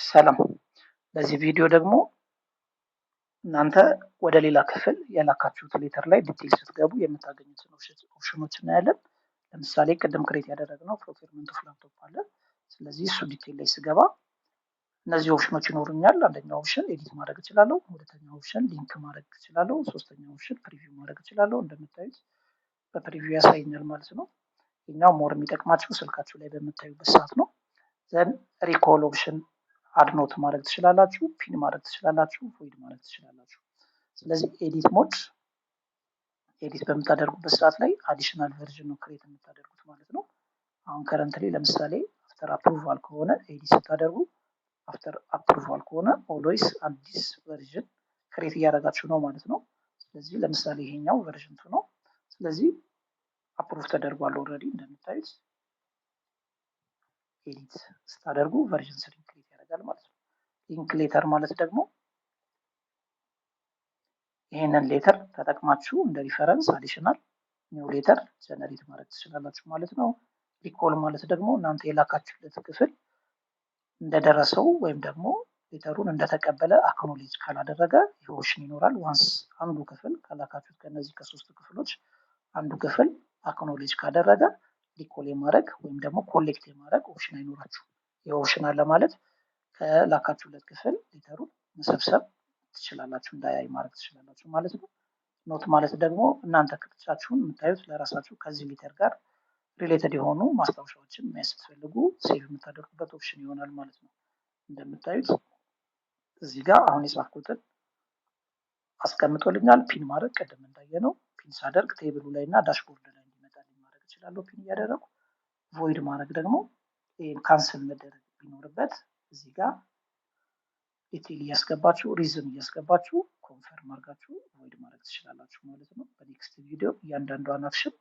ሰላም። በዚህ ቪዲዮ ደግሞ እናንተ ወደ ሌላ ክፍል የላካችሁት ሌተር ላይ ዲቴል ስትገቡ የምታገኙትን ኦፕሽኖች እናያለን። ለምሳሌ ቅድም ክሬት ያደረግነው ፕሮክርመንት ኦፍ ላፕቶፕ አለ። ስለዚህ እሱ ዲቴል ላይ ስገባ እነዚህ ኦፕሽኖች ይኖሩኛል። አንደኛው ኦፕሽን ኤዲት ማድረግ እችላለሁ። ሁለተኛው ኦፕሽን ሊንክ ማድረግ እችላለሁ። ሶስተኛው ኦፕሽን ፕሪቪው ማድረግ እችላለሁ። እንደምታዩት በፕሪቪው ያሳየኛል ማለት ነው። ይህኛው ሞር የሚጠቅማችሁ ስልካችሁ ላይ በምታዩበት ሰዓት ነው። ዘን ሪኮል ኦፕሽን አድኖት ማድረግ ትችላላችሁ፣ ፒን ማድረግ ትችላላችሁ፣ ቮይድ ማድረግ ትችላላችሁ። ስለዚህ ኤዲት ሞድ ኤዲት በምታደርጉበት ሰዓት ላይ አዲሽናል ቨርዥን ነው ክሬት የምታደርጉት ማለት ነው። አሁን ከረንትሊ ለምሳሌ አፍተር አፕሩቫል ከሆነ ኤዲት ስታደርጉ አፍተር አፕሩቫል ከሆነ ኦልዌይስ አዲስ ቨርዥን ክሬት እያደረጋችሁ ነው ማለት ነው። ስለዚህ ለምሳሌ ይሄኛው ቨርዥን ቱ ነው። ስለዚህ አፕሩቭ ተደርጓል ኦልሬዲ እንደምታዩት። ኤዲት ስታደርጉ ቨርዥን ስሪ ክሬት ያደርጋል ማለት ነው። ሊንክ ሌተር ማለት ደግሞ ይህንን ሌተር ተጠቅማችሁ እንደ ሪፈረንስ አዲሽናል ኒው ሌተር ጀነሬት ማድረግ ትችላላችሁ ማለት ነው። ሪኮል ማለት ደግሞ እናንተ የላካችሁለት ክፍል እንደደረሰው ወይም ደግሞ ሌተሩን እንደተቀበለ አክኖሌጅ ካላደረገ ይህ ኦፕሽን ይኖራል። ዋንስ አንዱ ክፍል ከላካችሁት ከነዚህ ከሶስት ክፍሎች አንዱ ክፍል አክኖሌጅ ካደረገ ሪኮል የማድረግ ወይም ደግሞ ኮሌክት የማድረግ ኦፕሽን አይኖራችሁም። ይህ ኦፕሽን አለ ማለት ከላካችሁለት ክፍል ሌተሩን መሰብሰብ ትችላላችሁ፣ እንዳያይ ማድረግ ትችላላችሁ ማለት ነው። ኖት ማለት ደግሞ እናንተ ቅርጫችሁን የምታዩት ለራሳችሁ ከዚህ ሌተር ጋር ሪሌትድ የሆኑ ማስታወሻዎችን መያዝ ስትፈልጉ ሴቭ የምታደርጉበት ኦፕሽን ይሆናል ማለት ነው። እንደምታዩት እዚህ ጋር አሁን የጻፍኩትን አስቀምጦልኛል። ፒን ማድረግ ቀደም እንዳየነው ፒን ሳደርግ ቴብሉ ላይ እና ዳሽቦርድ ላይ እንዲመጣልኝ ማድረግ እችላለሁ ፒን እያደረጉ። ቮይድ ማድረግ ደግሞ ይህን ካንስል መደረግ ቢኖርበት እዚህ ጋር ዲቴል እያስገባችሁ ሪዝን እያስገባችሁ ኮንፈርም አድርጋችሁ ቮይድ ማድረግ ትችላላችሁ ማለት ነው። በኔክስት ቪዲዮ እያንዳንዷን አክሽን